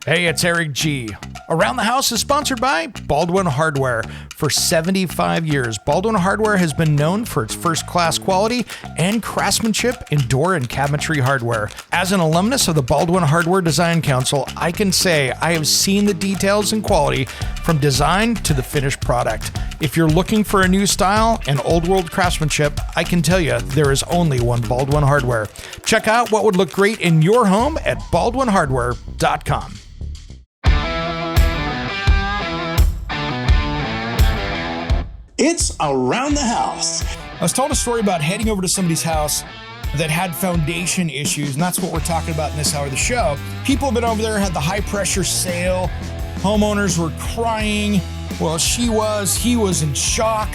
Hey, it's Eric G. Around the House is sponsored by Baldwin Hardware. For 75 years, Baldwin Hardware has been known for its first-class quality and craftsmanship in door and cabinetry hardware. As an alumnus of the Baldwin Hardware Design Council, I can say I have seen the details and quality from design to the finished product. If you're looking for a new style and old-world craftsmanship, I can tell you there is only one Baldwin Hardware. Check out what would look great in your home at baldwinhardware.com. It's Around the House. I was told a story about heading over to somebody's house that had foundation issues, and that's what we're talking about in this hour of the show. People have been over there, had the high-pressure sale. Homeowners were crying. Well, he was in shock.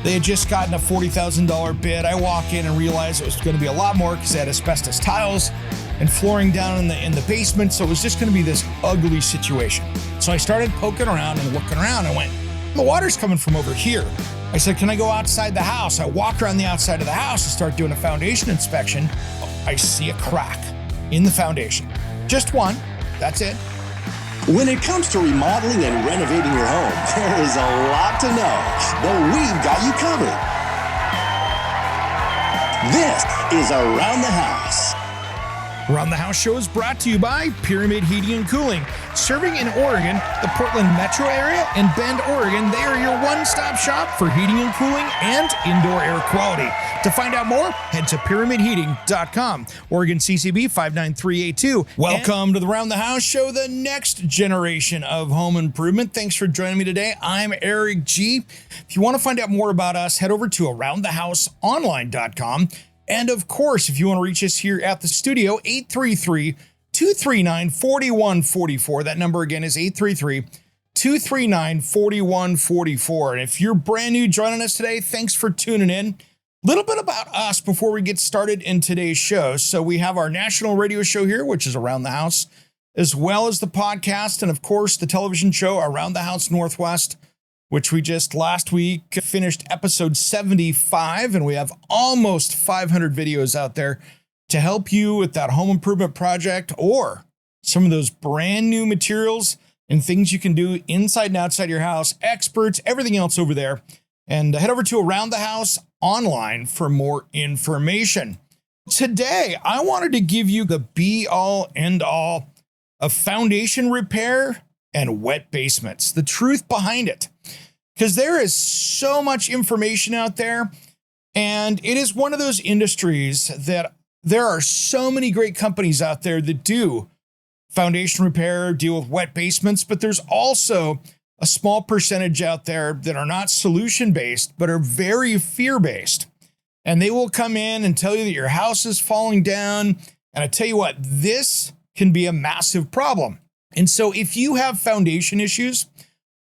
They had just gotten a $40,000 bid. I walk in and realize it was going to be a lot more because they had asbestos tiles and flooring down in the basement, so it was just going to be this ugly situation. So I started poking around and looking around and went, the water's coming from over here. I said, can I go outside the house? I walk around the outside of the house and start doing a foundation inspection. I see a crack in the foundation. Just one. That's it. When it comes to remodeling and renovating your home, there is a lot to know, but we've got you covered. This is Around the House. Around the House show is brought to you by Pyramid Heating and Cooling. Serving in Oregon, the Portland metro area, and Bend, Oregon, they are your one-stop shop for heating and cooling and indoor air quality. To find out more, head to pyramidheating.com. Oregon CCB 59382. Welcome to the Around the House show, the next generation of home improvement. Thanks for joining me today. I'm Eric G. If you want to find out more about us, head over to aroundthehouseonline.com. And of course, if you want to reach us here at the studio, 833-239-4144. That number again is 833-239-4144. And if you're brand new joining us today, thanks for tuning in. A little bit about us before we get started in today's show. So we have our national radio show here, which is Around the House, as well as the podcast, and of course, the television show Around the House Northwest, which we just last week finished episode 75, and we have almost 500 videos out there to help you with that home improvement project or some of those brand new materials and things you can do inside and outside your house, experts, everything else over there. And head over to Around the House Online for more information. Today, I wanted to give you the be-all, end-all of foundation repair and wet basements, the truth behind it. Because there is so much information out there, and it is one of those industries that there are so many great companies out there that do foundation repair, deal with wet basements, but there's also a small percentage out there that are not solution-based, but are very fear-based. And they will come in and tell you that your house is falling down. And I tell you what, this can be a massive problem. And so if you have foundation issues,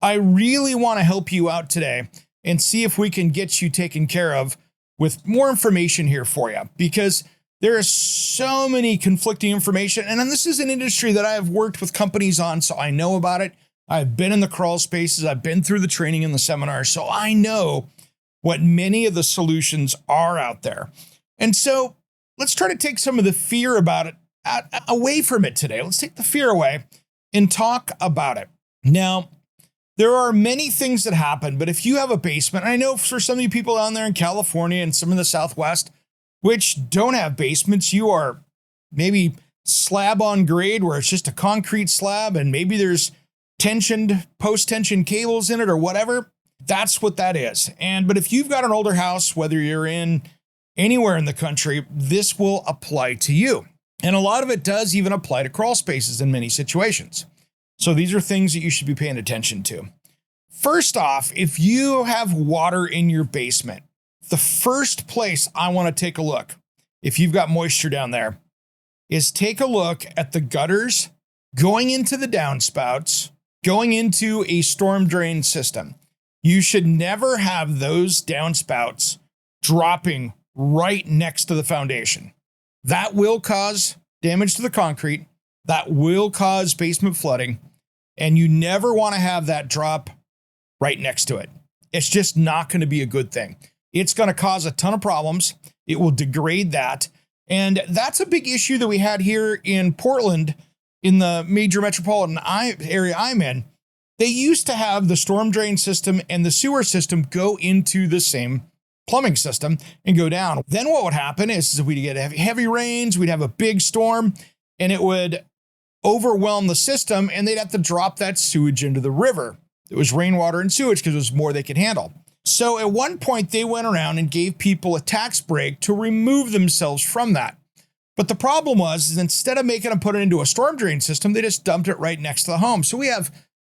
I really want to help you out today and see if we can get you taken care of with more information here for you, because there is so many conflicting information. And then this is an industry that I have worked with companies on, so I know about it. I've been in the crawl spaces. I've been through the training and the seminars, so I know what many of the solutions are out there. And so let's try to take some of the fear about it away from it today. Let's take the fear away and talk about it. Now, there are many things that happen, but if you have a basement, I know for some of you people down there in California and some of the Southwest, which don't have basements, you are maybe slab on grade where it's just a concrete slab and maybe there's post-tension cables in it or whatever. That's what that is. But if you've got an older house, whether you're in anywhere in the country, this will apply to you. And a lot of it does even apply to crawl spaces in many situations. So these are things that you should be paying attention to. First off, if you have water in your basement, the first place I want to take a look, if you've got moisture down there, is take a look at the gutters going into the downspouts, going into a storm drain system. You should never have those downspouts dropping right next to the foundation. That will cause damage to the concrete. That will cause basement flooding. And you never want to have that drop right next to it. It's just not going to be a good thing. It's going to cause a ton of problems. It will degrade that. And that's a big issue that we had here in Portland in the major metropolitan area I'm in, they used to have the storm drain system and the sewer system go into the same plumbing system and go down. Then what would happen is we'd get heavy rains, we'd have a big storm, and it would overwhelm the system, and they'd have to drop that sewage into the river. It was rainwater and sewage because it was more they could handle. So at one point, they went around and gave people a tax break to remove themselves from that. But the problem was, is instead of making them put it into a storm drain system, they just dumped it right next to the home. So we have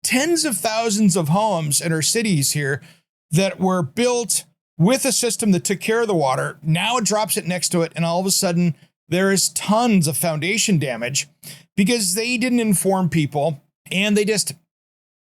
tens of thousands of homes in our cities here that were built with a system that took care of the water. Now it drops it next to it, and all of a sudden there is tons of foundation damage because they didn't inform people and they just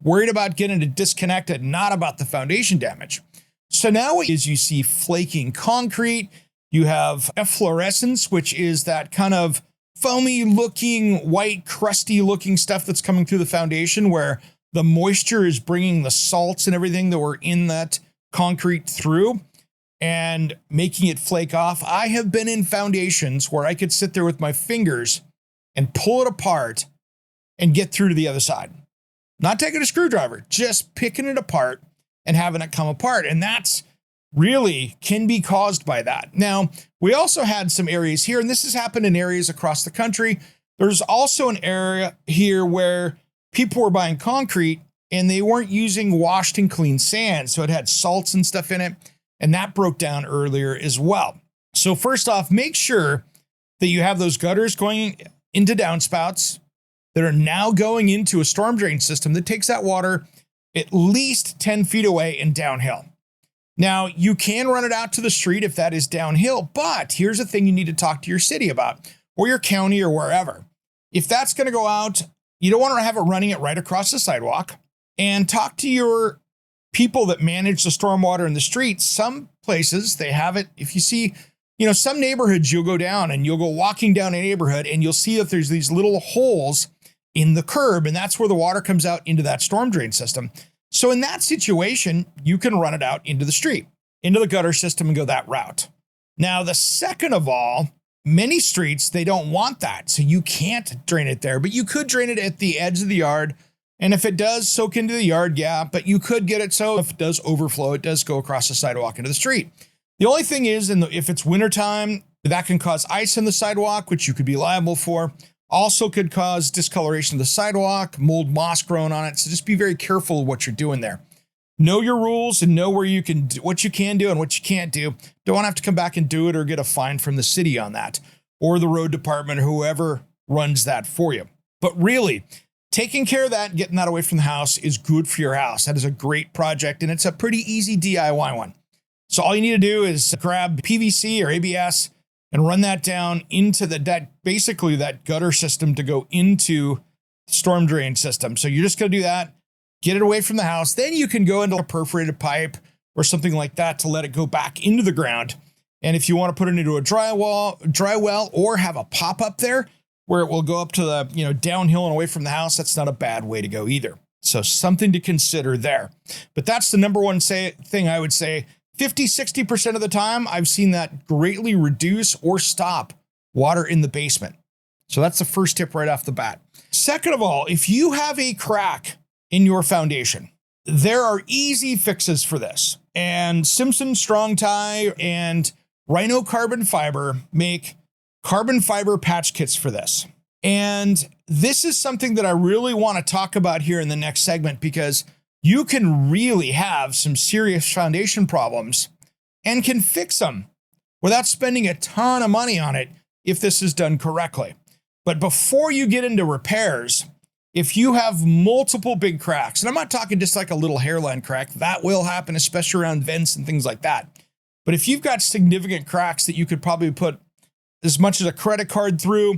worried about getting it disconnected, not about the foundation damage. So now what is you see flaking concrete, you have efflorescence, which is that kind of foamy looking, white, crusty looking stuff that's coming through the foundation where the moisture is bringing the salts and everything that were in that concrete through and making it flake off. I have been in foundations where I could sit there with my fingers and pull it apart and get through to the other side. Not taking a screwdriver, just picking it apart and having it come apart. And that's really can be caused by that. Now, we also had some areas here, and this has happened in areas across the country. There's also an area here where people were buying concrete and they weren't using washed and clean sand. So it had salts and stuff in it. And that broke down earlier as well. So first off, make sure that you have those gutters going into downspouts that are now going into a storm drain system that takes that water at least 10 feet away and downhill. Now, you can run it out to the street if that is downhill, but here's the thing you need to talk to your city about, or your county or wherever. If that's going to go out, you don't want to have it running it right across the sidewalk, and talk to your people that manage the stormwater in the streets. Some places they have it. If you see, some neighborhoods, you'll go down and you'll go walking down a neighborhood and you'll see that there's these little holes in the curb, and that's where the water comes out into that storm drain system. So in that situation, you can run it out into the street, into the gutter system and go that route. Now, the second of all, many streets, they don't want that. So you can't drain it there, but you could drain it at the edge of the yard. And if it does soak into the yard, yeah, but you could get it so if it does overflow, it does go across the sidewalk into the street. The only thing is, if it's wintertime, that can cause ice in the sidewalk, which you could be liable for. Also could cause discoloration of the sidewalk, mold, moss growing on it. So just be very careful of what you're doing there. Know your rules and know where you can do, what you can do and what you can't do. Don't want to have to come back and do it or get a fine from the city on that, or the road department or whoever runs that for you. But really, taking care of that and getting that away from the house is good for your house. That is a great project, and it's a pretty easy DIY one. So all you need to do is grab PVC or ABS and run that down into basically that gutter system to go into the storm drain system. So you're just going to do that, get it away from the house. Then you can go into a perforated pipe or something like that to let it go back into the ground. And if you want to put it into a dry well, or have a pop up there where it will go up to the, downhill and away from the house, that's not a bad way to go either. So something to consider there. But that's the number one thing I would say. 50-60% of the time, I've seen that greatly reduce or stop water in the basement. So that's the first tip right off the bat. Second of all, if you have a crack in your foundation, there are easy fixes for this. And Simpson Strong Tie and Rhino Carbon Fiber make carbon fiber patch kits for this. And this is something that I really want to talk about here in the next segment, because you can really have some serious foundation problems and can fix them without spending a ton of money on it if this is done correctly. But before you get into repairs, if you have multiple big cracks, and I'm not talking just like a little hairline crack, that will happen, especially around vents and things like that. But if you've got significant cracks that you could probably put as much as a credit card through,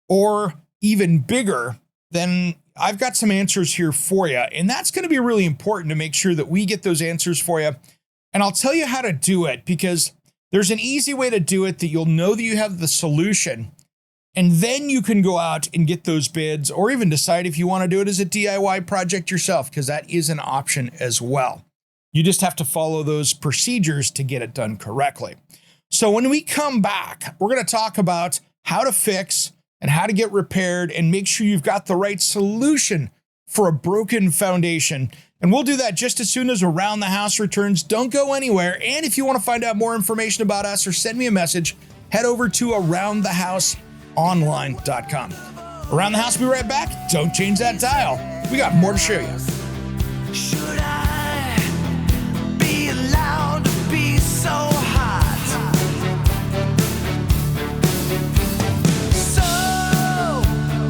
or even bigger, then I've got some answers here for you. And that's going to be really important to make sure that we get those answers for you. And I'll tell you how to do it, because there's an easy way to do it that you'll know that you have the solution. And then you can go out and get those bids, or even decide if you want to do it as a DIY project yourself, because that is an option as well. You just have to follow those procedures to get it done correctly. So when we come back, we're going to talk about how to fix and how to get repaired and make sure you've got the right solution for a broken foundation. And we'll do that just as soon as Around the House returns. Don't go anywhere. And if you want to find out more information about us or send me a message, head over to aroundthehouseonline.com. Around the House will be right back. Don't change that dial. We got more to show you. Should I be allowed to be so hot? So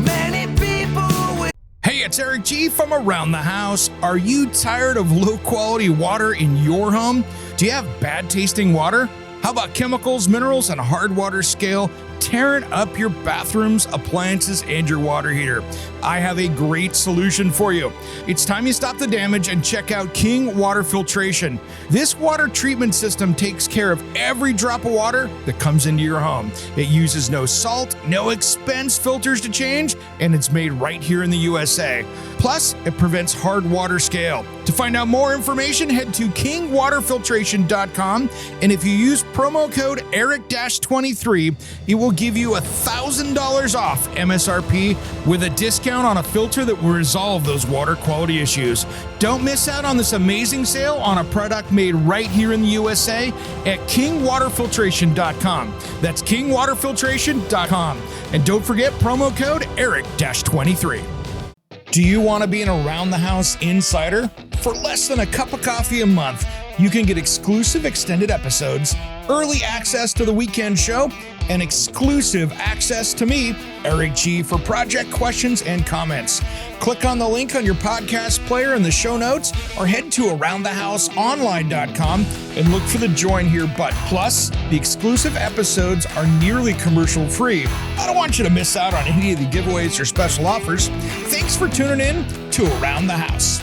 many people with Hey, it's Eric G from Around the House. Are you tired of low quality water in your home? Do you have bad tasting water? How about chemicals, minerals, and hard water scale tearing up your bathrooms, appliances, and your water heater? I have a great solution for you. It's time you stop the damage and check out King Water Filtration. This water treatment system takes care of every drop of water that comes into your home. It uses no salt, no expense filters to change, and it's made right here in the USA. Plus, it prevents hard water scale. To find out more information, head to kingwaterfiltration.com, and if you use promo code ERIC-23, it will give you $1,000 off MSRP with a discount on a filter that will resolve those water quality issues. Don't miss out on this amazing sale on a product made right here in the USA at kingwaterfiltration.com. That's kingwaterfiltration.com. And don't forget promo code ERIC-23. Do you want to be an Around the House insider? For less than a cup of coffee a month, you can get exclusive extended episodes, early access to the weekend show, and exclusive access to me, Eric G, for project questions and comments. Click on the link on your podcast player in the show notes or head to aroundthehouseonline.com and look for the Join Here button. Plus, the exclusive episodes are nearly commercial free. I don't want you to miss out on any of the giveaways or special offers. Thanks for tuning in to Around the House.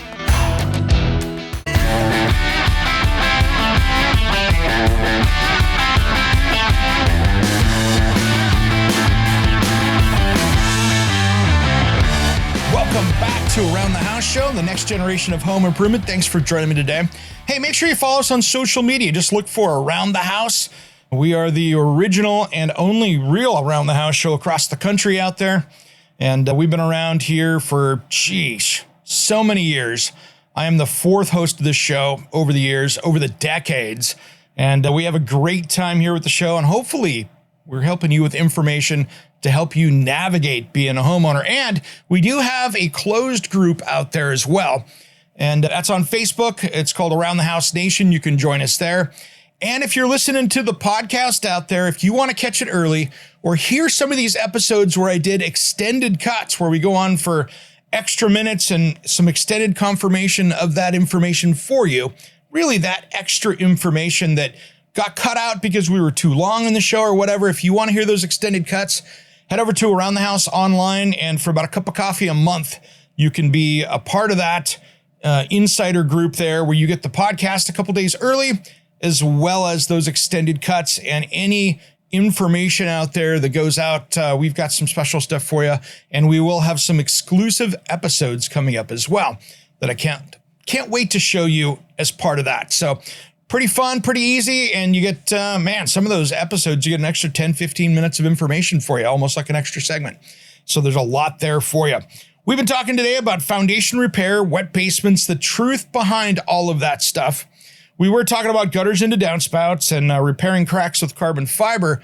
Welcome back to Around the House Show, the next generation of home improvement. Thanks for joining me today. Hey, make sure you follow us on social media. Just look for Around the House. We are the original and only real Around the House show across the country out there. And we've been around here for, so many years. I am the fourth host of this show over the years, over the decades. And we have a great time here with the show. And hopefully we're helping you with information to help you navigate being a homeowner. And we do have a closed group out there as well. And that's on Facebook. It's called Around the House Nation. You can join us there. And if you're listening to the podcast out there, if you want to catch it early or hear some of these episodes where I did extended cuts, where we go on for extra minutes and some extended confirmation of that information for you, really that extra information that got cut out because we were too long in the show or whatever. If you want to hear those extended cuts, head over to Around the House Online, and for about a cup of coffee a month, you can be a part of that insider group there where you get the podcast a couple days early, as well as those extended cuts and any information out there that goes out. We've got some special stuff for you, and we will have some exclusive episodes coming up as well that I can't wait to show you as part of that. So pretty fun, pretty easy. And you get, some of those episodes, you get an extra 10, 15 minutes of information for you, almost like an extra segment. So there's a lot there for you. We've been talking today about foundation repair, wet basements, the truth behind all of that stuff. We were talking about gutters into downspouts and repairing cracks with carbon fiber.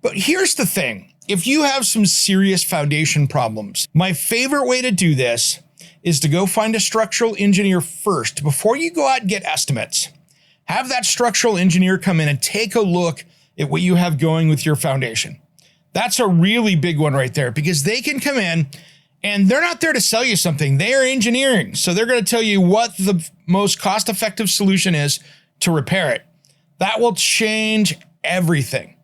But here's the thing. If you have some serious foundation problems, my favorite way to do this is to go find a structural engineer first before you go out and get estimates. Have that structural engineer come in and take a look at what you have going with your foundation. That's a really big one right there, because they can come in and they're not there to sell you something. They are engineering. So they're going to tell you what the most cost-effective solution is to repair it. That will change everything.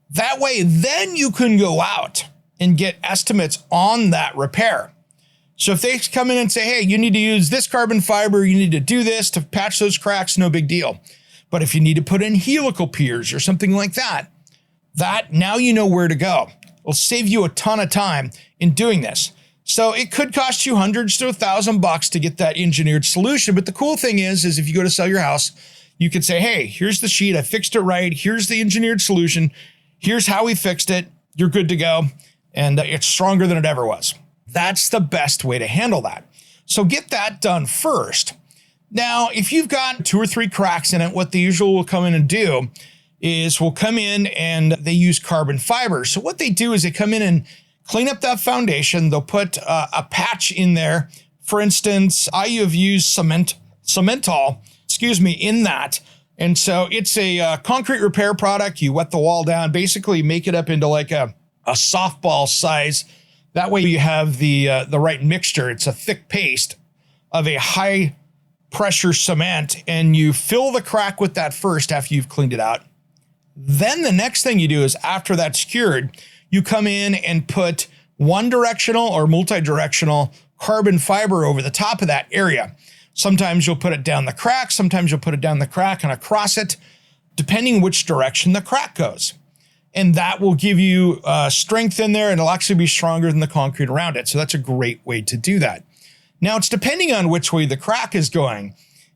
That way, then you can go out and get estimates on that repair. So if they come in and say, hey, you need to use this carbon fiber, you need to do this to patch those cracks, no big deal. But if you need to put in helical piers or something like that, now you know where to go. It'll save you a ton of time in doing this. So it could cost you hundreds to $1,000 to get that engineered solution. But the cool thing is if you go to sell your house, you could say, hey, here's the sheet. I fixed it right. Here's the engineered solution. Here's how we fixed it. You're good to go. and it's stronger than it ever was. That's the best way to handle that. So get that done first. Now, if you've got 2 or 3 cracks in it, what they usually will come in and do is will come in and they use carbon fiber. So what they do is they come in and clean up that foundation. They'll put a patch in there. For instance, I have used Cementol, in that. And so it's a concrete repair product. You wet the wall down, basically make it up into like a softball size. That way you have the right mixture. It's a thick paste of a high pressure cement, and you fill the crack with that first after you've cleaned it out. Then the next thing you do is after that's cured, you come in and put one directional or multi-directional carbon fiber over the top of that area. Sometimes you'll put it down the crack. Sometimes you'll put it down the crack and across it, depending which direction the crack goes. And that will give you strength in there, and it'll actually be stronger than the concrete around it. So that's a great way to do that. Now it's depending on which way the crack is going.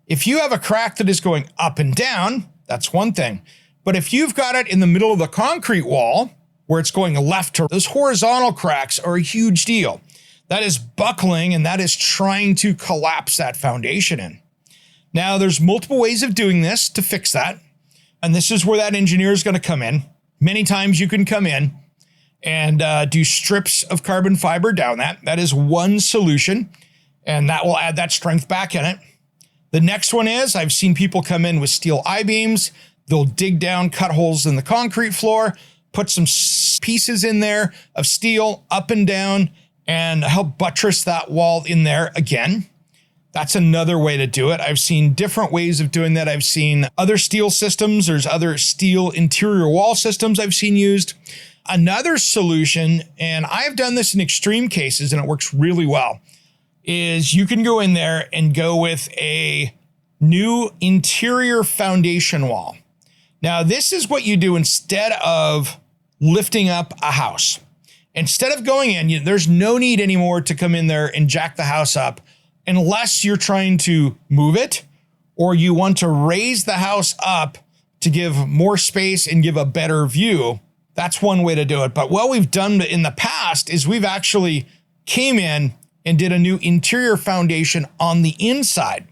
If you have a crack that is going up and down, that's one thing. But if you've got it in the middle of the concrete wall where it's going left to, those horizontal cracks are a huge deal. That is buckling, and that is trying to collapse that foundation in. Now there's multiple ways of doing this to fix that. And this is where that engineer is going to come in. Many times you can come in and do strips of carbon fiber down that. That is one solution, and that will add that strength back in it. The next one is I've seen people come in with steel I-beams. They'll dig down, cut holes in the concrete floor, put some pieces in there of steel up and down, and help buttress that wall in there again. That's another way to do it. I've seen different ways of doing that. I've seen other steel systems. There's other steel interior wall systems I've seen used. Another solution, and I've done this in extreme cases and it works really well, is you can go in there and go with a new interior foundation wall. Now, this is what you do instead of lifting up a house. Instead of going in, there's no need anymore to come in there and jack the house up unless you're trying to move it or you want to raise the house up to give more space and give a better view. That's one way to do it. But what we've done in the past is we've actually came in and did a new interior foundation on the inside.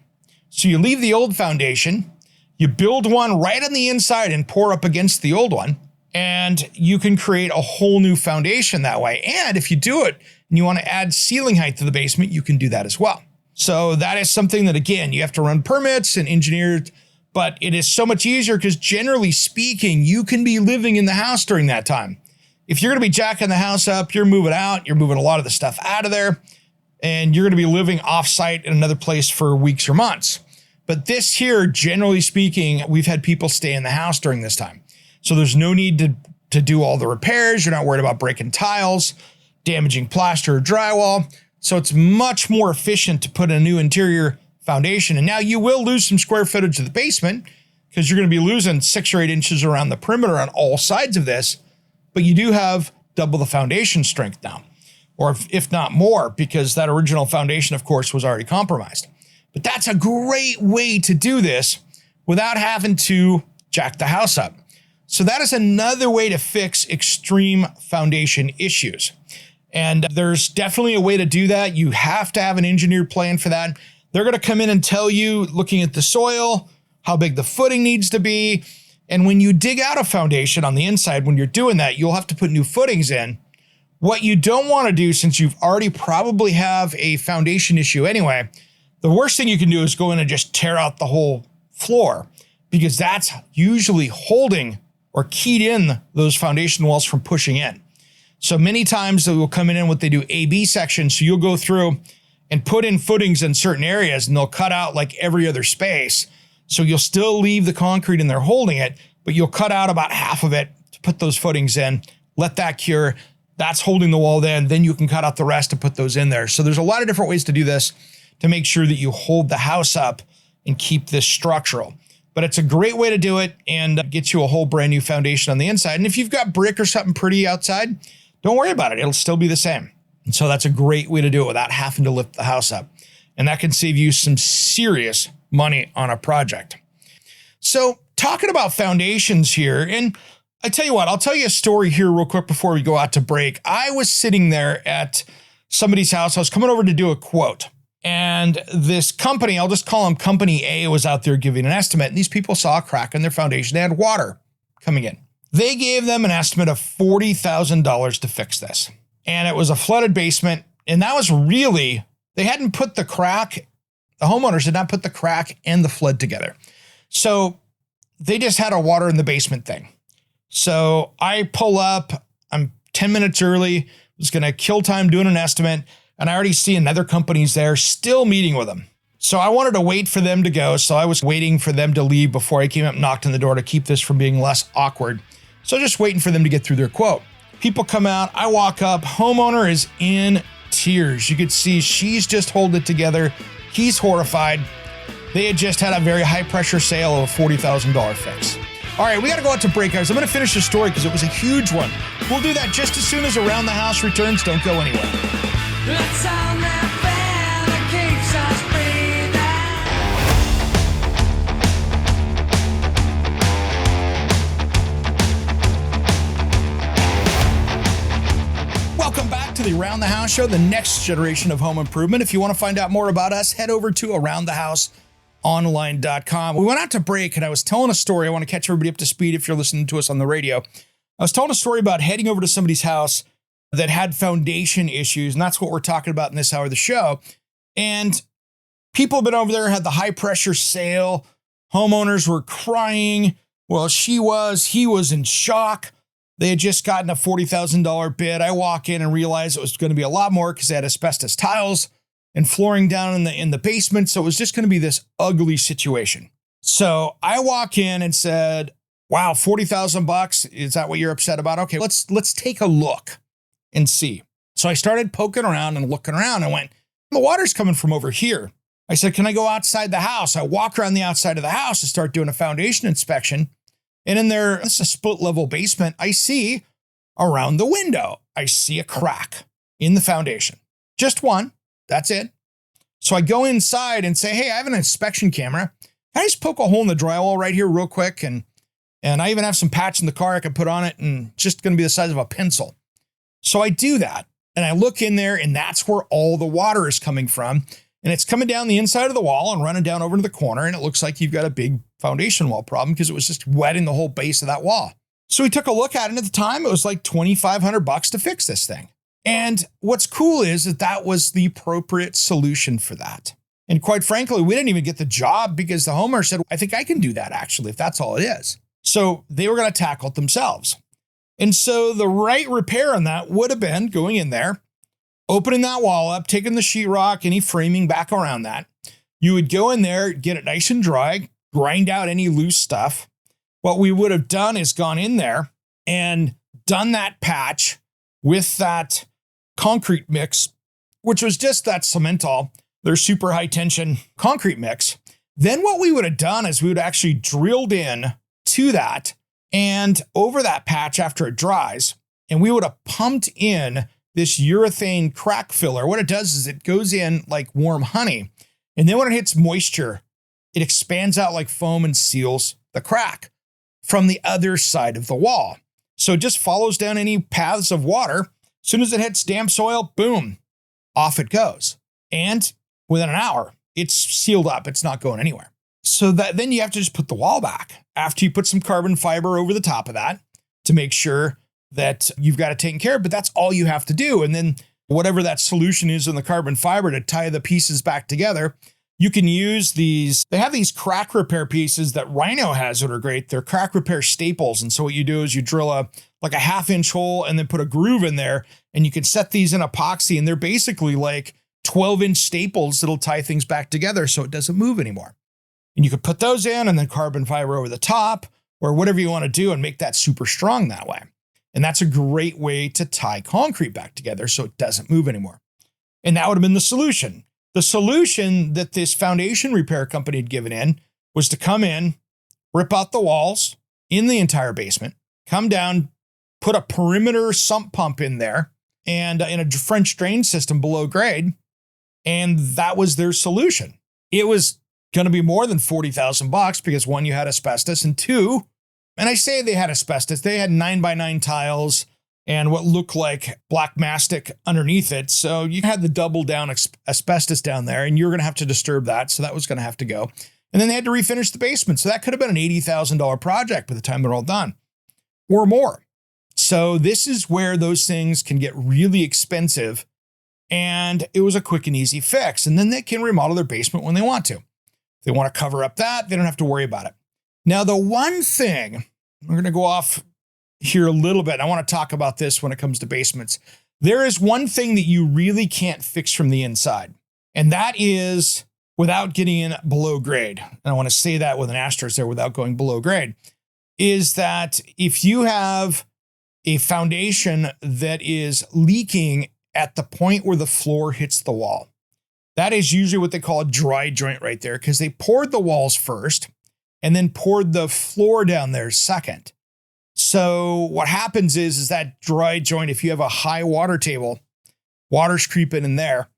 So you leave the old foundation, you build one right on the inside and pour up against the old one, and you can create a whole new foundation that way. And if you do it and you want to add ceiling height to the basement, you can do that as well. So that is something that, again, you have to run permits and engineer, but it is so much easier because generally speaking, you can be living in the house during that time. If you're going to be jacking the house up, you're moving out, you're moving a lot of the stuff out of there, and you're going to be living off-site in another place for weeks or months. But this here, generally speaking, we've had people stay in the house during this time. So there's no need to do all the repairs. You're not worried about breaking tiles, damaging plaster or drywall. So it's much more efficient to put a new interior foundation. And now you will lose some square footage of the basement because you're going to be losing 6 or 8 inches around the perimeter on all sides of this. But you do have double the foundation strength now, or if not more, because that original foundation, of course, was already compromised. But that's a great way to do this without having to jack the house up. So that is another way to fix extreme foundation issues. And there's definitely a way to do that. You have to have an engineered plan for that. They're going to come in and tell you, looking at the soil, how big the footing needs to be. And when you dig out a foundation on the inside, when you're doing that, you'll have to put new footings in. What you don't want to do, since you've already probably have a foundation issue anyway, the worst thing you can do is go in and just tear out the whole floor, because that's usually holding or keyed in those foundation walls from pushing in. So many times they will come in what they do A-B sections. So you'll go through and put in footings in certain areas and they'll cut out like every other space. So you'll still leave the concrete in there holding it, but you'll cut out about half of it to put those footings in, let that cure. That's holding the wall then you can cut out the rest to put those in there. So there's a lot of different ways to do this to make sure that you hold the house up and keep this structural. But it's a great way to do it and get you a whole brand new foundation on the inside. And if you've got brick or something pretty outside, don't worry about it. It'll still be the same. And so that's a great way to do it without having to lift the house up. And that can save you some serious money on a project. So talking about foundations here, and I tell you what, I'll tell you a story here real quick before we go out to break. I was sitting there at somebody's house. I was coming over to do a quote. And this company, I'll just call them Company A, was out there giving an estimate. And these people saw a crack in their foundation. They had water coming in. They gave them an estimate of $40,000 to fix this. And it was a flooded basement. And that was really, they hadn't put the crack, the homeowners did not put the crack and the flood together. So they just had a water in the basement thing. So I pull up, I'm 10 minutes early, was going to kill time doing an estimate. And I already see another company's there, still meeting with them. So I wanted to wait for them to go. So I was waiting for them to leave before I came up and knocked on the door to keep this from being less awkward. So just waiting for them to get through their quote. People come out, I walk up, homeowner is in tears. You could see she's just holding it together. He's horrified. They had just had a very high pressure sale of a $40,000 fix. All right, we got to go out to break, guys. I'm going to finish the story because it was a huge one. We'll do that just as soon as Around the House returns. Don't go anywhere. Let's on that fan that keeps us breathing. Welcome back to the Around the House show, the next generation of home improvement. If you want to find out more about us, head over to aroundthehouseonline.com. We went out to break and I was telling a story. I want to catch everybody up to speed if you're listening to us on the radio. I was telling a story about heading over to somebody's house that had foundation issues. And that's what we're talking about in this hour of the show. And people have been over there, had the high pressure sale. Homeowners were crying. Well, he was in shock. They had just gotten a $40,000 bid. I walk in and realize it was going to be a lot more because they had asbestos tiles and flooring down in the basement. So it was just going to be this ugly situation. So I walk in and said, wow, $40,000. Is that what you're upset about? Okay, let's take a look and see. So I started poking around and looking around. I went, the water's coming from over here. I said, can I go outside the house? I walk around the outside of the house and start doing a foundation inspection. And in there, it's a split level basement. I see around the window, I see a crack in the foundation. Just one. That's it. So I go inside and say, hey, I have an inspection camera. Can I just poke a hole in the drywall right here real quick? And I even have some patch in the car I can put on it and just going to be the size of a pencil. So I do that and I look in there and that's where all the water is coming from. And it's coming down the inside of the wall and running down over to the corner. And it looks like you've got a big foundation wall problem because it was just wetting the whole base of that wall. So we took a look at it. And at the time, it was like $2,500 to fix this thing. And what's cool is that was the appropriate solution for that. And quite frankly, we didn't even get the job because the homeowner said, I think I can do that actually, if that's all it is. So they were going to tackle it themselves. And so the right repair on that would have been going in there, opening that wall up, taking the sheetrock, any framing back around that. You would go in there, get it nice and dry, grind out any loose stuff. What we would have done is gone in there and done that patch with that concrete mix, which was just that Cementol, their super high tension concrete mix. Then what we would have done is we would actually drilled in to that and over that patch after it dries, and we would have pumped in this urethane crack filler. What it does is it goes in like warm honey, and then when it hits moisture, it expands out like foam and seals the crack from the other side of the wall. So it just follows down any paths of water. As soon as it hits damp soil, boom, off it goes. And within an hour, it's sealed up. It's not going anywhere. So that then you have to just put the wall back after you put some carbon fiber over the top of that to make sure that you've got it taken care of, but that's all you have to do. And then whatever that solution is in the carbon fiber to tie the pieces back together, you can use these. They have these crack repair pieces that Rhino has that are great. They're crack repair staples. And so what you do is you drill a 1/2-inch hole and then put a groove in there, and you can set these in epoxy, and they're basically like 12-inch staples that'll tie things back together so it doesn't move anymore. And you could put those in and then carbon fiber over the top or whatever you want to do and make that super strong that way. And that's a great way to tie concrete back together so it doesn't move anymore. And that would have been the solution. The solution that this foundation repair company had given in was to come in, rip out the walls in the entire basement, come down, put a perimeter sump pump in there and in a French drain system below grade. And that was their solution. It was going to be more than $40,000 because one, you had asbestos, and two, And I say they had asbestos. They had 9x9 tiles and what looked like black mastic underneath it. So you had the double down asbestos down there, and you're going to have to disturb that. So that was going to have to go. And then they had to refinish the basement. So that could have been an $80,000 project by the time they're all done or more. So this is where those things can get really expensive. And it was a quick and easy fix. And then they can remodel their basement when they want to. If they want to cover up that, they don't have to worry about it. Now, the one thing, we're going to go off here a little bit. I want to talk about this when it comes to basements. There is one thing that you really can't fix from the inside, and that is without getting in below grade. And I want to say that with an asterisk there, without going below grade, is that if you have a foundation that is leaking at the point where the floor hits the wall, that is usually what they call a dry joint right there, because they poured the walls first and then poured the floor down there second. So what happens is that dry joint, if you have a high water table, water's creeping in there.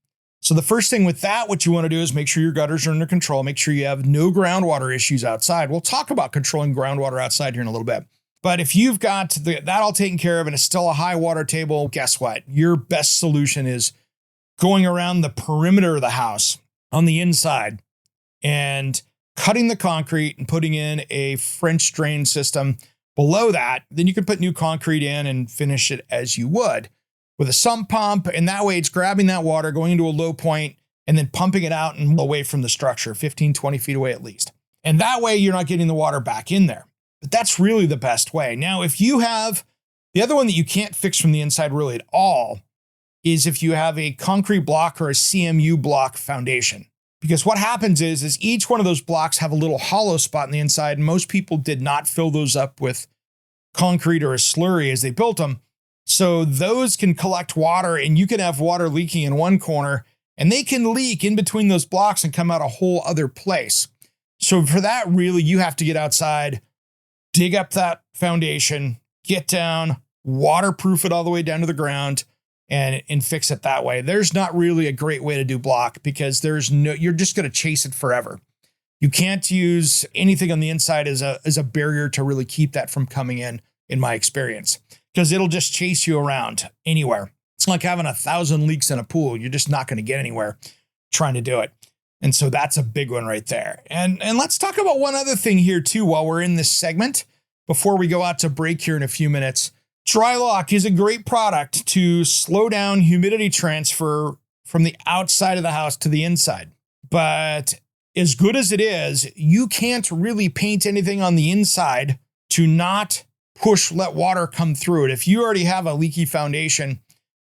So the first thing with that, what you want to do is make sure your gutters are under control. Make sure you have no groundwater issues outside. We'll talk about controlling groundwater outside here in a little bit. But if you've got that all taken care of and it's still a high water table, guess what? Your best solution is going around the perimeter of the house on the inside and cutting the concrete and putting in a French drain system below that. Then you can put new concrete in and finish it as you would with a sump pump. And that way it's grabbing that water, going into a low point, and then pumping it out and away from the structure, 15, 20 feet away at least. And that way you're not getting the water back in there. But that's really the best way. Now, if you have the other one that you can't fix from the inside really at all is if you have a concrete block or a CMU block foundation. Because what happens is each one of those blocks have a little hollow spot on the inside. And most people did not fill those up with concrete or a slurry as they built them. So those can collect water, and you can have water leaking in one corner, and they can leak in between those blocks and come out a whole other place. So for that, really, you have to get outside, dig up that foundation, get down, waterproof it all the way down to the ground, and fix it that way. There's not really a great way to do block because you're just going to chase it forever. You can't use anything on the inside as a barrier to really keep that from coming in my experience, because it'll just chase you around anywhere. It's like having 1,000 leaks in a pool. You're just not going to get anywhere trying to do it. And so that's a big one right there. And let's talk about one other thing here too, while we're in this segment, before we go out to break here in a few minutes. Dry Lock is a great product to slow down humidity transfer from the outside of the house to the inside. But as good as it is, you can't really paint anything on the inside to not let water come through it. If you already have a leaky foundation,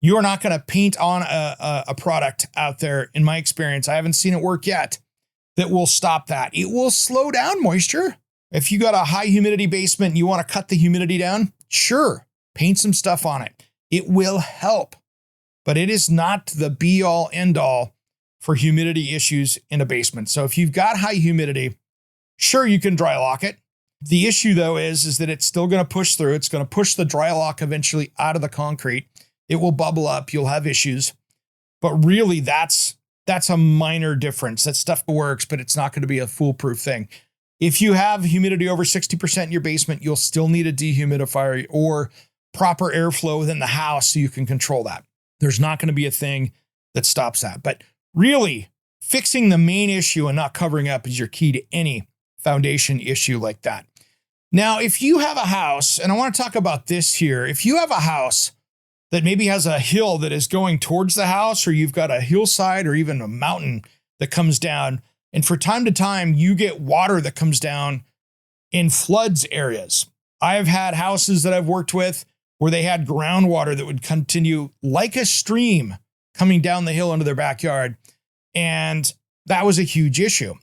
you are not going to paint on a product out there. In my experience, I haven't seen it work yet that will stop that. It will slow down moisture. If you got a high humidity basement and you want to cut the humidity down, sure, paint some stuff on it. It will help, but it is not the be all end all for humidity issues in a basement. So if you've got high humidity, sure, you can dry lock it. The issue though is that it's still going to push through. It's going to push the dry lock eventually out of the concrete. It will bubble up. You'll have issues, but really that's a minor difference. That stuff works, but it's not going to be a foolproof thing. If you have humidity over 60% in your basement, you'll still need a dehumidifier or proper airflow within the house so you can control that. There's not going to be a thing that stops that. But really, fixing the main issue and not covering up is your key to any foundation issue like that. Now, if you have a house, and I want to talk about this here, if you have a house that maybe has a hill that is going towards the house, or you've got a hillside or even a mountain that comes down, and for time to time, you get water that comes down in floods areas. I have had houses that I've worked with where they had groundwater that would continue like a stream coming down the hill into their backyard. And that was a huge issue.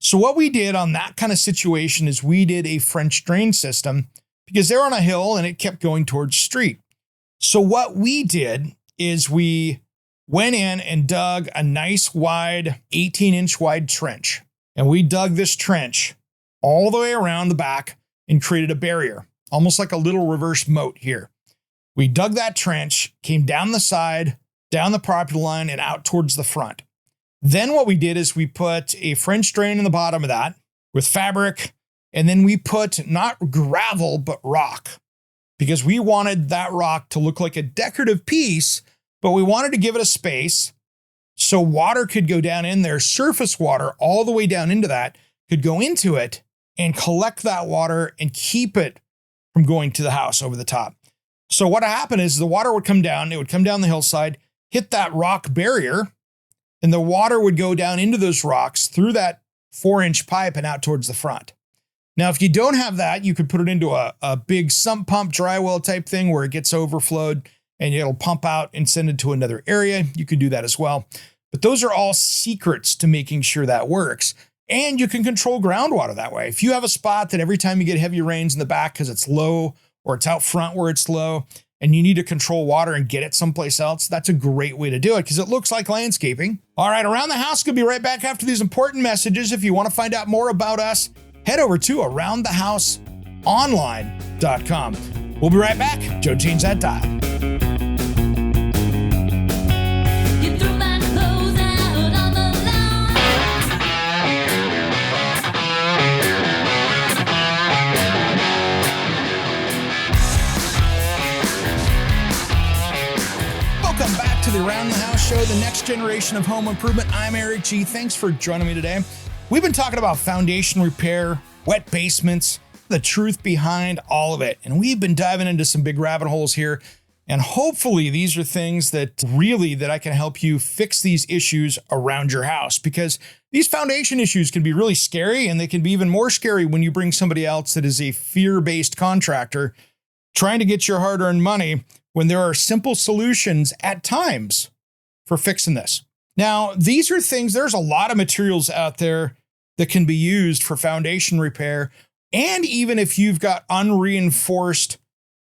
So what we did on that kind of situation is we did a French drain system because they're on a hill and it kept going towards the street. So what we did is we went in and dug a nice wide 18-inch wide trench. And we dug this trench all the way around the back and created a barrier, almost like a little reverse moat here. We dug that trench, came down the side, down the property line, and out towards the front. Then what we did is we put a French drain in the bottom of that with fabric, And then we put not gravel, but rock, because we wanted that rock to look like a decorative piece, but we wanted to give it a space so water could go down in there, surface water all the way down into that, could go into it and collect that water and keep it from going to the house over the top. So what happened is the water would come down, it would come down the hillside, hit that rock barrier, and the water would go down into those rocks through that 4-inch pipe and out towards the front. Now, if you don't have that, you could put it into a big sump pump dry well type thing where it gets overflowed and it'll pump out and send it to another area. You could do that as well. But those are all secrets to making sure that works. And you can control groundwater that way. If you have a spot that every time you get heavy rains in the back because it's low, or it's out front where it's low, and you need to control water and get it someplace else, that's a great way to do it because it looks like landscaping. All right, Around the House could be right back after these important messages. If you want to find out more about us, head over to aroundthehouseonline.com. We'll be right back. Joe, change that dial. You threw my clothes out on the lawn. Welcome back to the Around the House show, the next generation of home improvement. I'm Eric G. Thanks for joining me today. We've been talking about foundation repair, wet basements, the truth behind all of it. And we've been diving into some big rabbit holes here. And hopefully these are things that I can help you fix these issues around your house, because these foundation issues can be really scary, and they can be even more scary when you bring somebody else that is a fear-based contractor trying to get your hard-earned money when there are simple solutions at times for fixing this. Now, these are things, there's a lot of materials out there that can be used for foundation repair. And even if you've got unreinforced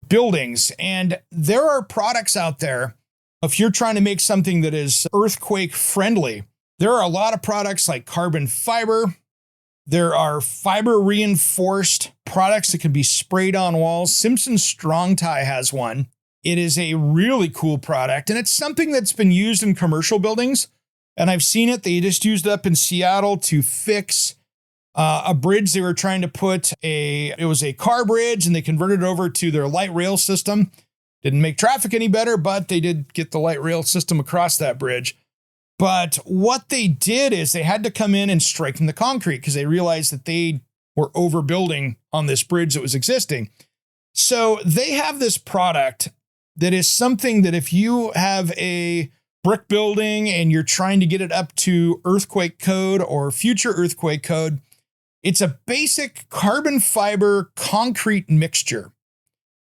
buildings, and there are products out there, if you're trying to make something that is earthquake friendly, there are a lot of products like carbon fiber. There are fiber reinforced products that can be sprayed on walls. Simpson Strong Tie has one. It is a really cool product, and it's something that's been used in commercial buildings. And I've seen it. They just used it up in Seattle to fix a bridge. They were trying to put it was a car bridge, and they converted it over to their light rail system. Didn't make traffic any better, but they did get the light rail system across that bridge. But what they did is they had to come in and straighten the concrete because they realized that they were overbuilding on this bridge that was existing. So they have this product that is something that if you have a brick building and you're trying to get it up to earthquake code or future earthquake code, it's a basic carbon fiber concrete mixture.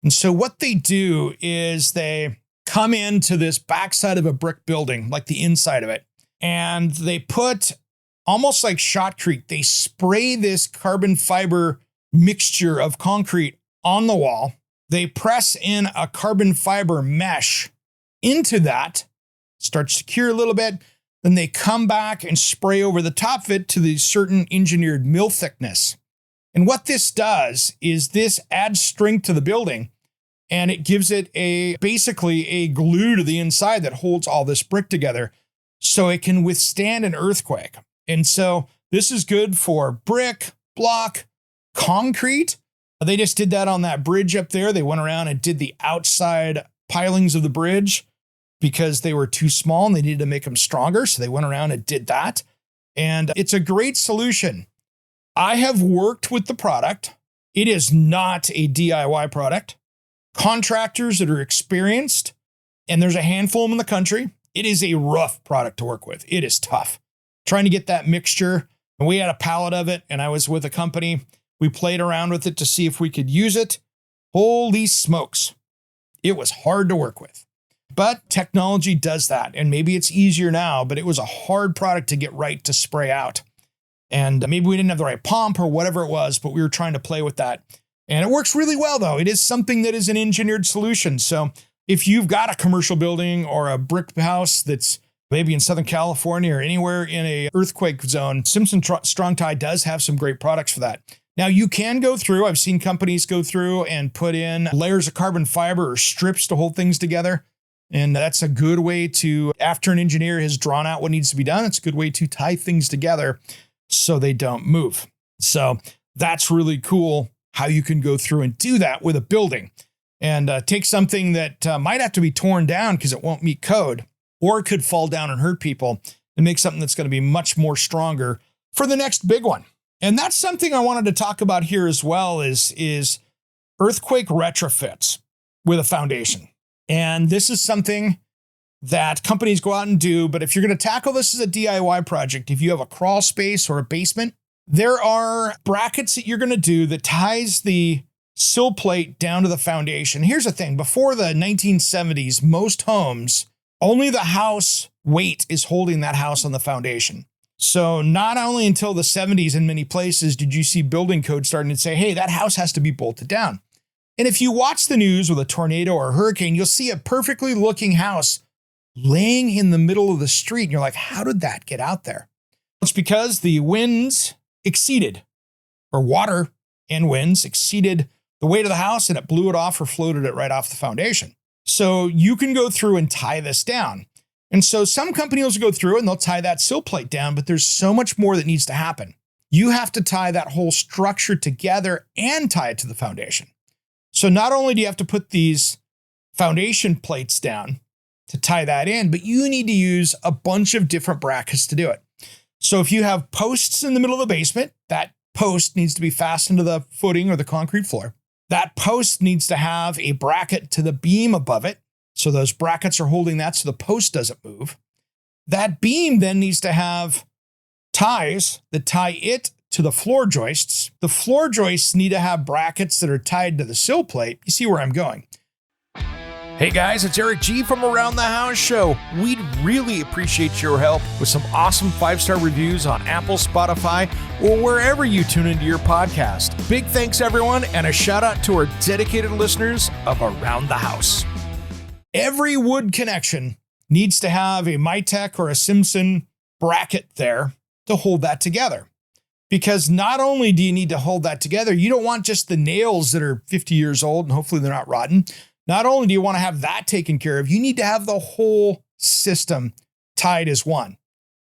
And so what they do is they come into this backside of a brick building, like the inside of it, and they put almost like shotcrete. They spray this carbon fiber mixture of concrete on the wall. They press in a carbon fiber mesh into that, start to secure a little bit. Then they come back and spray over the top of it to the certain engineered mill thickness. And what this does is this adds strength to the building, and it gives it basically a glue to the inside that holds all this brick together so it can withstand an earthquake. And so this is good for brick, block, concrete. They just did that on that bridge up there. They went around and did the outside pilings of the bridge because they were too small and they needed to make them stronger. So they went around and did that. And it's a great solution. I have worked with the product. It is not a DIY product. Contractors that are experienced, and there's a handful of them in the country, it is a rough product to work with. It is tough. Trying to get that mixture, and we had a pallet of it, and I was with a company. We played around with it to see if we could use it. Holy smokes. It was hard to work with. But technology does that, and maybe it's easier now, but it was a hard product to get right to spray out. And maybe we didn't have the right pump or whatever it was, but we were trying to play with that. And it works really well, though. It is something that is an engineered solution. So if you've got a commercial building or a brick house that's maybe in Southern California or anywhere in a earthquake zone, Simpson Strong Tie does have some great products for that. Now, you can go through, I've seen companies go through and put in layers of carbon fiber or strips to hold things together. And that's a good way to, after an engineer has drawn out what needs to be done, it's a good way to tie things together so they don't move. So That's really cool how you can go through and do that with a building and take something that might have to be torn down because it won't meet code, or it could fall down and hurt people, and make something that's going to be much more stronger for the next big one. And that's something I wanted to talk about here as well is earthquake retrofits with a foundation. And this is something that companies go out and do. But if you're going to tackle this as a DIY project, if you have a crawl space or a basement, there are brackets that you're going to do that ties the sill plate down to the foundation. Here's the thing. Before the 1970s, most homes, only the house weight is holding that house on the foundation. So not only until the 70s in many places did you see building code starting to say, hey, that house has to be bolted down. And if you watch the news with a tornado or a hurricane, you'll see a perfectly looking house laying in the middle of the street. And you're like, how did that get out there? It's because the winds exceeded, or water and winds exceeded the weight of the house, and it blew it off or floated it right off the foundation. So you can go through and tie this down. And so some companies will go through and they'll tie that sill plate down, but there's so much more that needs to happen. You have to tie that whole structure together and tie it to the foundation. So not only do you have to put these foundation plates down to tie that in, but you need to use a bunch of different brackets to do it. So if you have posts in the middle of the basement, that post needs to be fastened to the footing or the concrete floor. That post needs to have a bracket to the beam above it. So those brackets are holding that so the post doesn't move. That beam then needs to have ties that tie it to the floor joists. The floor joists need to have brackets that are tied to the sill plate. You see where I'm going. Hey guys, it's Eric G from Around the House Show. We'd really appreciate your help with some awesome 5-star reviews on Apple, Spotify, or wherever you tune into your podcast. Big thanks everyone, and a shout out to our dedicated listeners of Around the House. Every wood connection needs to have a Mitech or a Simpson bracket there to hold that together. Because not only do you need to hold that together, you don't want just the nails that are 50 years old and hopefully they're not rotten. Not only do you want to have that taken care of, you need to have the whole system tied as one.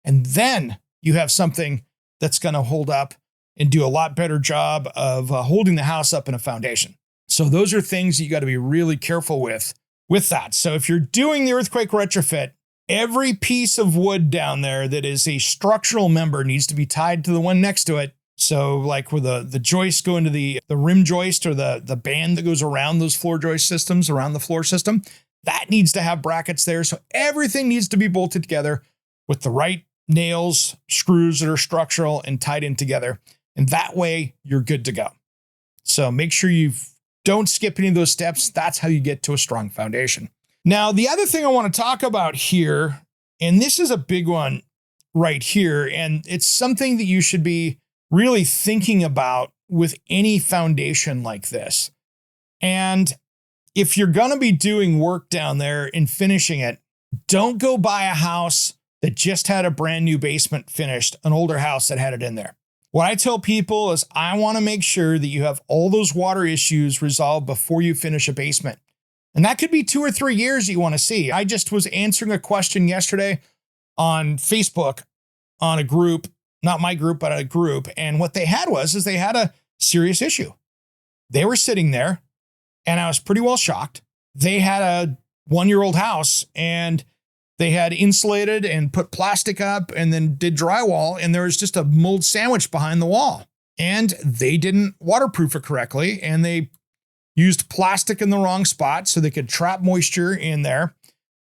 And then you have something that's going to hold up and do a lot better job of holding the house up in a foundation. So those are things that you got to be really careful with that. So if you're doing the earthquake retrofit, every piece of wood down there that is a structural member needs to be tied to the one next to it. So like where the joists go into the rim joist or the band that goes around those floor joist systems, around the floor system, that needs to have brackets there. So everything needs to be bolted together with the right nails, screws that are structural and tied in together. And that way you're good to go. So make sure you don't skip any of those steps. That's how you get to a strong foundation. Now, the other thing I want to talk about here, and this is a big one right here, and it's something that you should be really thinking about with any foundation like this. And if you're going to be doing work down there and finishing it, don't go buy a house that just had a brand new basement finished, an older house that had it in there. What I tell people is I want to make sure that you have all those water issues resolved before you finish a basement. And that could be 2 or 3 years you want to see. I just was answering a question yesterday on Facebook on a group, not my group, but a group. And what they had is they had a serious issue. They were sitting there and I was pretty well shocked. They had a 1-year-old house and they had insulated and put plastic up and then did drywall. And there was just a mold sandwich behind the wall and they didn't waterproof it correctly. And they used plastic in the wrong spot so they could trap moisture in there.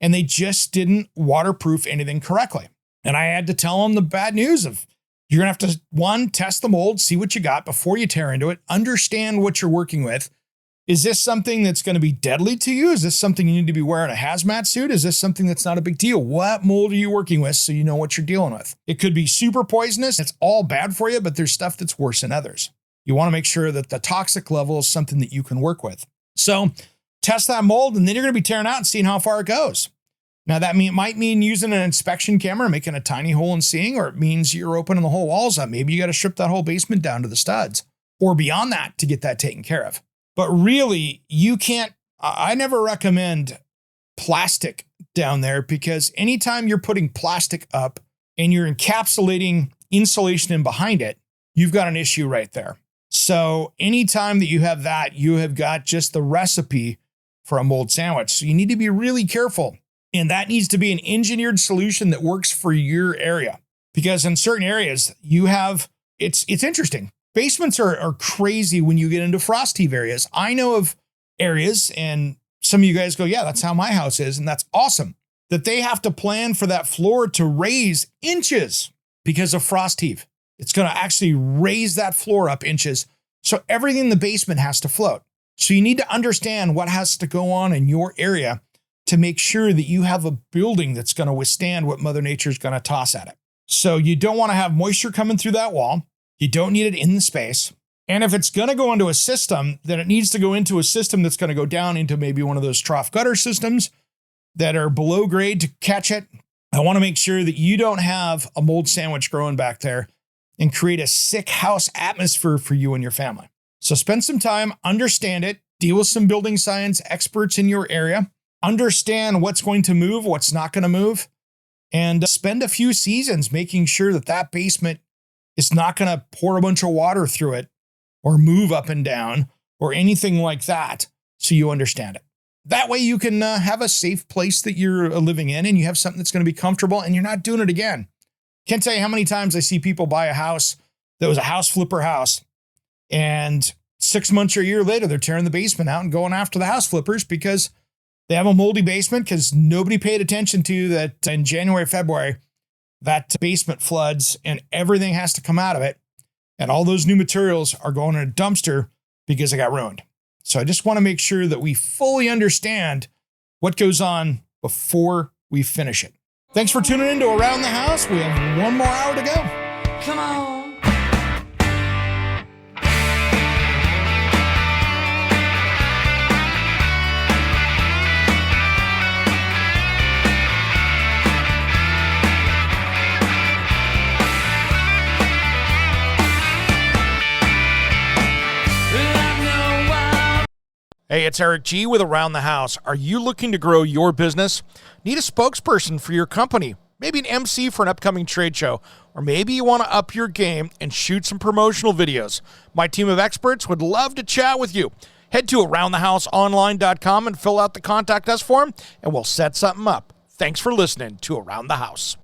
And they just didn't waterproof anything correctly. And I had to tell them the bad news of you're going to have to, one, test the mold, see what you got before you tear into it, understand what you're working with. Is this something that's going to be deadly to you? Is this something you need to be wearing a hazmat suit? Is this something that's not a big deal? What mold are you working with so you know what you're dealing with? It could be super poisonous. It's all bad for you, but there's stuff that's worse than others. You want to make sure that the toxic level is something that you can work with. So test that mold, and then you're going to be tearing out and seeing how far it goes. Now that might mean using an inspection camera, making a tiny hole and seeing, or it means you're opening the whole walls up. Maybe you got to strip that whole basement down to the studs or beyond that to get that taken care of. But really, you can't, I never recommend plastic down there because anytime you're putting plastic up and you're encapsulating insulation in behind it, you've got an issue right there. So anytime that you have that, you have got just the recipe for a mold sandwich. So you need to be really careful. And that needs to be an engineered solution that works for your area. Because in certain areas, you have, it's interesting. Basements are crazy when you get into frost heave areas. I know of areas, and some of you guys go, yeah, that's how my house is. And that's awesome, that they have to plan for that floor to raise inches because of frost heave. It's going to actually raise that floor up inches. So everything in the basement has to float. So you need to understand what has to go on in your area to make sure that you have a building that's going to withstand what Mother Nature is going to toss at it. So you don't want to have moisture coming through that wall. You don't need it in the space. And if it's going to go into a system, then it needs to go into a system that's going to go down into maybe one of those trough gutter systems that are below grade to catch it. I want to make sure that you don't have a mold sandwich growing back there and create a sick house atmosphere for you and your family. So spend some time, understand it, deal with some building science experts in your area, understand what's going to move, what's not going to move, and spend a few seasons making sure that that basement is not going to pour a bunch of water through it or move up and down or anything like that, so you understand it. That way you can have a safe place that you're living in, and you have something that's going to be comfortable, and you're not doing it again. Can't tell you how many times I see people buy a house that was a house flipper house, and 6 months or a year later, they're tearing the basement out and going after the house flippers because they have a moldy basement because nobody paid attention to that in January, February, that basement floods and everything has to come out of it. And all those new materials are going in a dumpster because it got ruined. So I just want to make sure that we fully understand what goes on before we finish it. Thanks for tuning in to Around the House. We have one more hour to go. Come on. Hey, it's Eric G with Around the House. Are you looking to grow your business? Need a spokesperson for your company? Maybe an MC for an upcoming trade show? Or maybe you want to up your game and shoot some promotional videos? My team of experts would love to chat with you. Head to AroundTheHouseOnline.com and fill out the Contact Us form, and we'll set something up. Thanks for listening to Around the House.